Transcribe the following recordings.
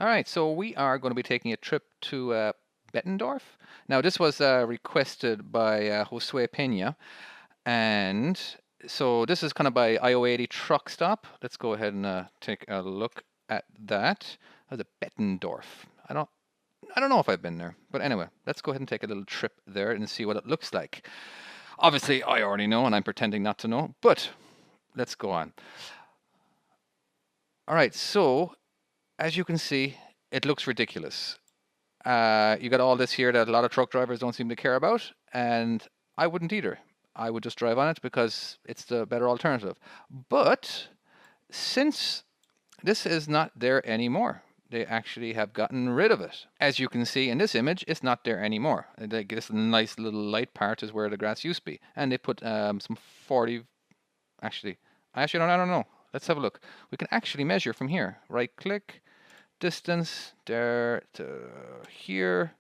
All right, so we are going to be taking a trip to Bettendorf. Now, this was requested by Josue Pena, and so this is kind of by IO80 Truck Stop. Let's go ahead and take a look at that. The Bettendorf. I don't, I don't know if I've been there, but anyway, let's go ahead and take a little trip there and see what it looks like. Obviously, I already know, and I'm pretending not to know, but let's go on. All right, so as you can see, it looks ridiculous. You got all this here that a lot of truck drivers don't seem to care about, and I wouldn't either. I would just drive on it because it's the better alternative. But since this is not there anymore, they actually have gotten rid of it. As you can see in this image, it's not there anymore. This nice little light part is where the grass used to be, and they put some 40. Actually, I don't know. Let's have a look. We can actually measure from here. Right click, distance there to here.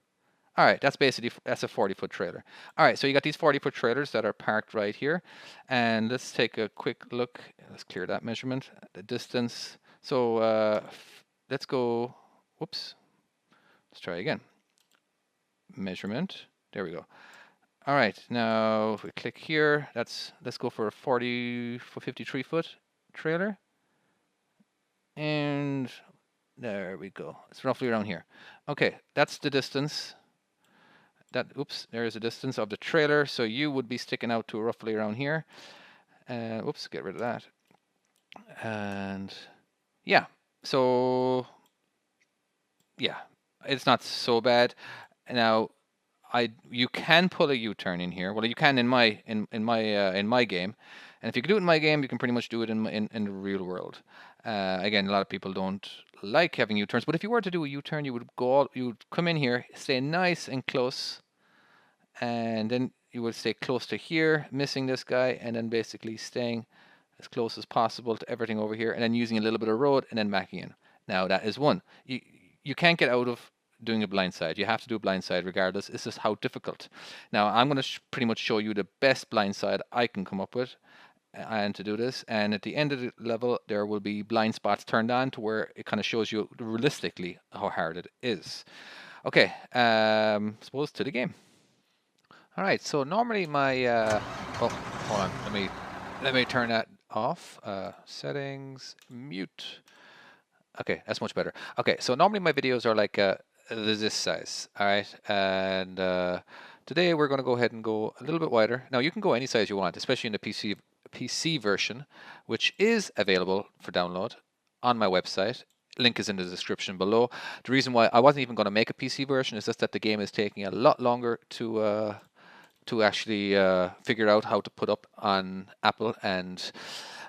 All right, that's basically, that's a 40-foot trailer. All right, so you got these 40-foot trailers that are parked right here. And let's take a quick look. Let's clear that measurement, the distance. So let's go, whoops, let's try again. Measurement, there we go. All right, now if we click here, let's go for a 53-foot trailer. And there we go. It's roughly around here. Okay, that's the distance. Oops, there is a distance of the trailer, so you would be sticking out to roughly around here. Oops, get rid of that. And yeah, so yeah, it's not so bad. Now, you can pull a U-turn in here. Well, you can in my game, and if you can do it in my game, you can pretty much do it in the real world. Again, a lot of people don't like having U-turns, but if you were to do a U-turn, you would come in here, stay nice and close, and then you would stay close to here, missing this guy, and then basically staying as close as possible to everything over here, and then using a little bit of road, and then backing in. Now that is one. You can't get out of doing a blindside. You have to do a blindside regardless. It's just how difficult. Now I'm going to pretty much show you the best blindside I can come up with, and to do this. And at the end of the level, there will be blind spots turned on to where it kind of shows you realistically how hard it is. Okay, suppose to the game. All right, so normally my oh, hold on, let me turn that off. Settings, mute. Okay, that's much better. Okay, so normally my videos are like this size, all right? And today we're going to go ahead and go a little bit wider. Now you can go any size you want, especially in the PC version, which is available for download on my website. Link is in the description below. The reason why I wasn't even going to make a PC version is just that the game is taking a lot longer to actually figure out how to put up on Apple and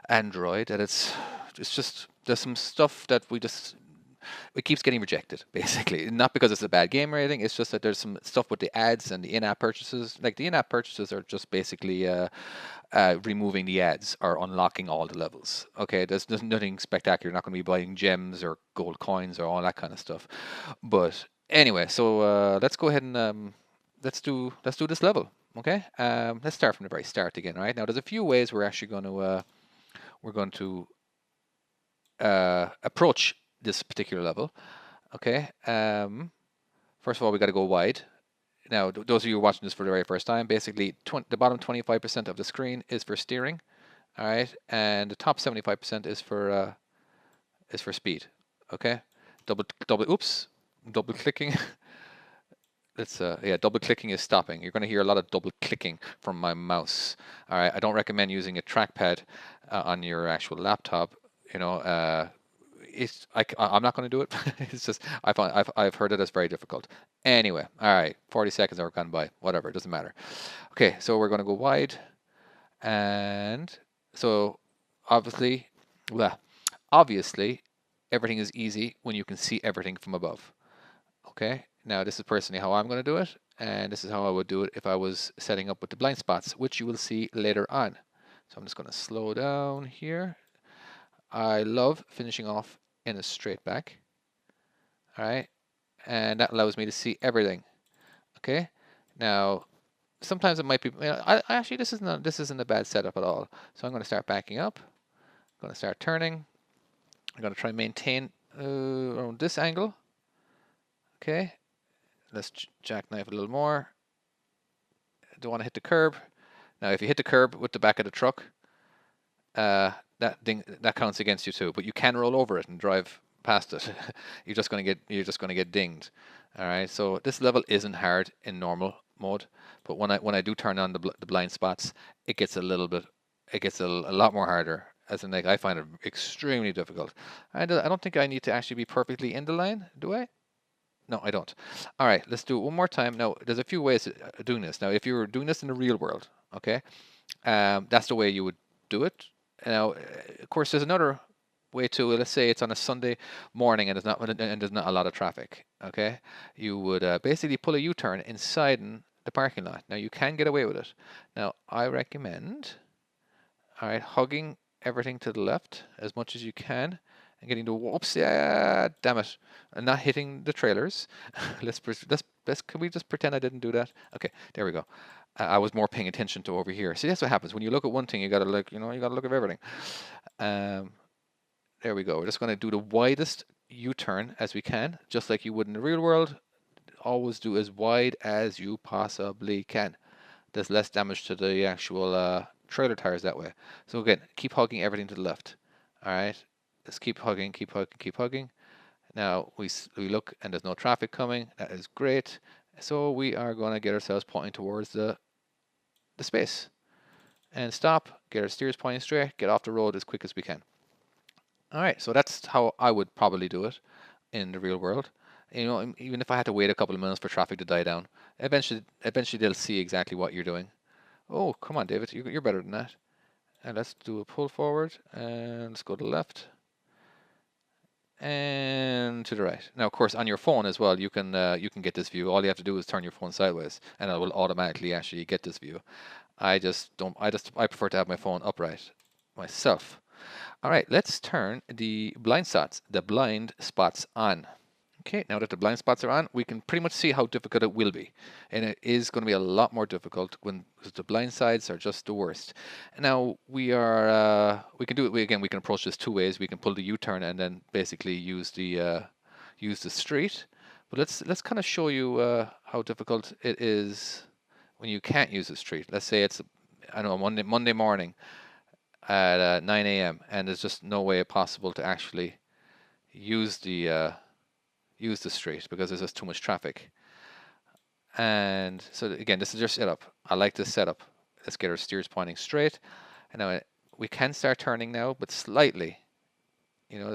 Android, and it's just there's some stuff that it keeps getting rejected, basically. Not because it's a bad game or anything, it's just that there's some stuff with the ads and the in-app purchases. Like the in-app purchases are just basically removing the ads or unlocking all the levels. Okay, there's nothing spectacular. You're not going to be buying gems or gold coins or all that kind of stuff. But anyway, so let's go ahead and let's do this level. Okay, let's start from the very start again. Right now, there's a few ways we're actually going to approach this particular level. Okay, first of all, we got to go wide. Now, those of you watching this for the very first time, basically, the bottom 25% of the screen is for steering. All right, and the top 75% is for speed. Okay, double clicking. Double clicking is stopping. You're going to hear a lot of double clicking from my mouse. All right, I don't recommend using a trackpad on your actual laptop. You know, I'm not going to do it. It's just I've heard it as very difficult. Anyway, all right, 40 seconds are gone by. Whatever, it doesn't matter. Okay, so we're going to go wide, and so obviously, everything is easy when you can see everything from above. Okay, now this is personally how I'm going to do it, and this is how I would do it if I was setting up with the blind spots, which you will see later on. So I'm just going to slow down here. I love finishing off in a straight back. All right, and that allows me to see everything. Okay, now sometimes it might be. Actually, this isn't a bad setup at all. So I'm going to start backing up. I'm going to start turning. I'm going to try and maintain around this angle. Okay, let's jackknife a little more. Don't want to hit the curb. Now, if you hit the curb with the back of the truck, that counts against you too. But you can roll over it and drive past it. You're just going to get dinged. All right. So this level isn't hard in normal mode, but when I do turn on the blind spots, it gets a little bit, it gets a lot more harder. As in, like, I find it extremely difficult. I don't think I need to actually be perfectly in the line, do I? No, I don't. All right, let's do it one more time. Now, there's a few ways of doing this. Now, if you were doing this in the real world, okay, that's the way you would do it. Now, of course, there's another way to. Let's say it's on a Sunday morning and there's not a lot of traffic. Okay, you would basically pull a U-turn inside the parking lot. Now, you can get away with it. Now, I recommend, all right, hugging everything to the left as much as you can and getting the whoops, yeah, damn it, and not hitting the trailers. Can we just pretend I didn't do that? Okay, there we go. I was more paying attention to over here. See, that's what happens when you look at one thing. You gotta look, you gotta look at everything. There we go. We're just going to do the widest U-turn as we can, just like you would in the real world. Always do as wide as you possibly can. There's less damage to the actual trailer tires that way. So again, keep hugging everything to the left. All right, let's keep hugging, keep hugging, keep hugging. Now we look and there's no traffic coming. That is great. So we are going to get ourselves pointing towards the space. And stop, get our steers pointing straight, get off the road as quick as we can. All right, so that's how I would probably do it in the real world. Even if I had to wait a couple of minutes for traffic to die down, eventually they'll see exactly what you're doing. Oh, come on, David, you're better than that. And let's do a pull forward, and let's go to the left, and to the right. Now, of course, on your phone as well, you can get this view. All you have to do is turn your phone sideways, and it will automatically actually get this view. I prefer to have my phone upright myself. All right, let's turn the blind spots on. Okay, now that the blind spots are on, we can pretty much see how difficult it will be. And it is going to be a lot more difficult because the blind sides are just the worst. Now, we can do it, we can approach this two ways. We can pull the U-turn and then basically use the street. But let's kind of show you how difficult it is when you can't use the street. Let's say it's, I don't know, Monday morning at 9 a.m. and there's just no way possible to actually use the street because there's just too much traffic. And so again, this is your setup. I like this setup. Let's get our steers pointing straight. And now we can start turning now, but slightly.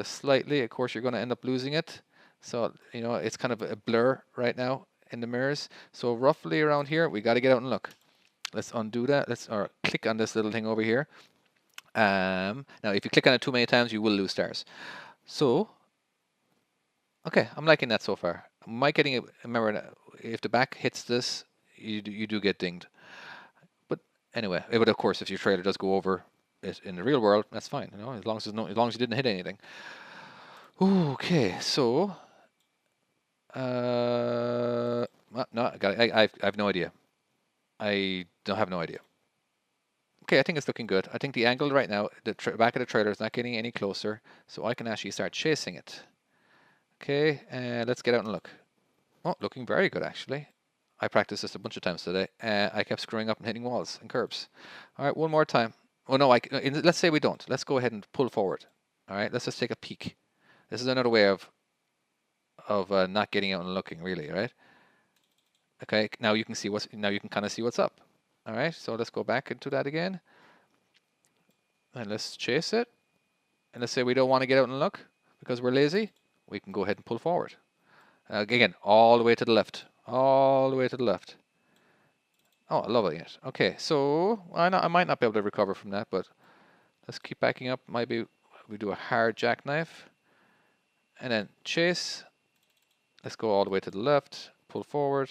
Slightly. Of course, you're going to end up losing it. So it's kind of a blur right now in the mirrors. So roughly around here, we got to get out and look. Let's undo that. Let's click on this little thing over here. Now, if you click on it too many times, you will lose stars. So, okay, I'm liking that so far. Am I getting it? Remember, if the back hits this, you do get dinged. But anyway, but of course, if your trailer does go over it in the real world, that's fine. As long as you didn't hit anything. Okay, so no, I have no idea. I don't have no idea. Okay, I think it's looking good. I think the angle right now, the back of the trailer is not getting any closer, so I can actually start chasing it. Okay, let's get out and look. Oh, looking very good, actually. I practiced this a bunch of times today. I kept screwing up and hitting walls and curbs. All right, one more time. Oh, no, let's say we don't. Let's go ahead and pull forward. All right, let's just take a peek. This is another way of not getting out and looking, really, right? Okay, now you can kind of see what's up. All right, so let's go back into that again. And let's chase it. And let's say we don't want to get out and look because we're lazy. We can go ahead and pull forward. Again, all the way to the left. All the way to the left. Oh, I love it. Okay, so I might not be able to recover from that, but let's keep backing up. Maybe we do a hard jackknife. And then chase. Let's go all the way to the left. Pull forward.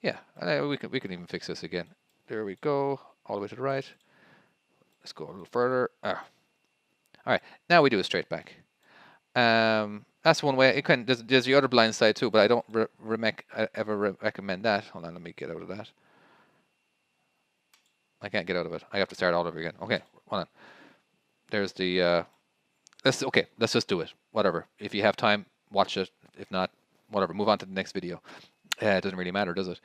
Yeah, we can even fix this again. There we go. All the way to the right. Let's go a little further. All right, now we do a straight back. That's one way. There's the other blind side too, but I don't ever recommend that. Hold on, let me get out of that. I can't get out of it. I have to start all over again. Okay, hold on. There's the. Let's just do it. Whatever. If you have time, watch it. If not, whatever, move on to the next video. It doesn't really matter, does it?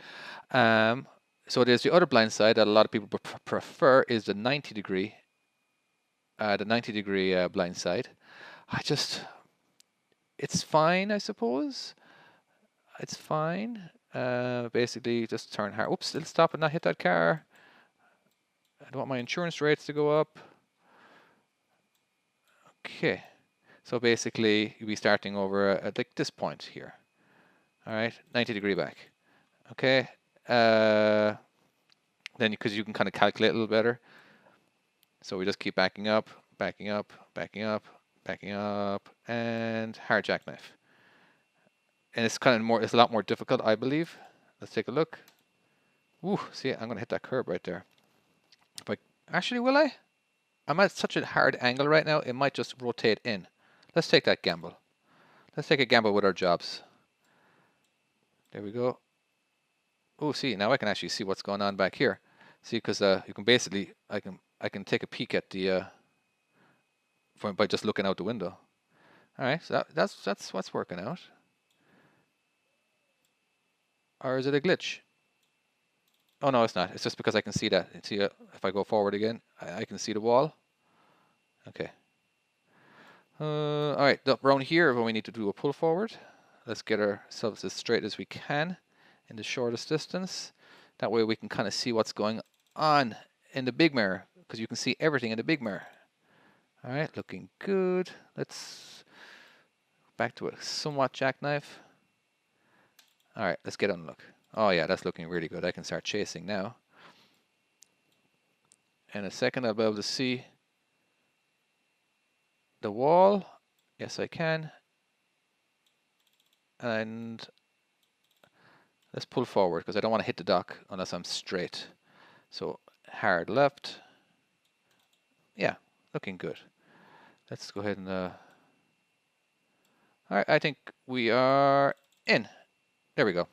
So there's the other blind side that a lot of people prefer is the 90 degree, blind side. It's fine, I suppose. It's fine. Basically, just turn hard. Oops, it'll stop and not hit that car. I don't want my insurance rates to go up. Okay. So basically, you'll be starting over at like this point here. All right, 90 degree back. Okay. Then because you can kind of calculate a little better. So we just keep backing up, backing up, backing up, backing up, and hard jackknife. And it's kind of more, it's a lot more difficult, I believe. Let's take a look. Ooh, see, I'm gonna hit that curb right there. But actually, will I? I'm at such a hard angle right now, it might just rotate in. Let's take that gamble. Let's take a gamble with our jobs. There we go. Oh, see, now I can actually see what's going on back here. See, because you can basically, I can take a peek at the by just looking out the window. All right, so that's what's working out. Or is it a glitch? Oh no, it's not. It's just because I can see that. See, if I go forward again, I can see the wall. Okay. All right, around here when we need to do a pull forward. Let's get ourselves as straight as we can in the shortest distance. That way we can kind of see what's going on in the big mirror, because you can see everything in the big mirror. All right, looking good. Let's back to a somewhat jackknife. All right, let's get on a look. Oh yeah, that's looking really good. I can start chasing now. In a second, I'll be able to see the wall. Yes, I can. And let's pull forward because I don't want to hit the dock unless I'm straight. So hard left. Yeah, looking good. Let's go ahead and all right, I think we are in. There we go.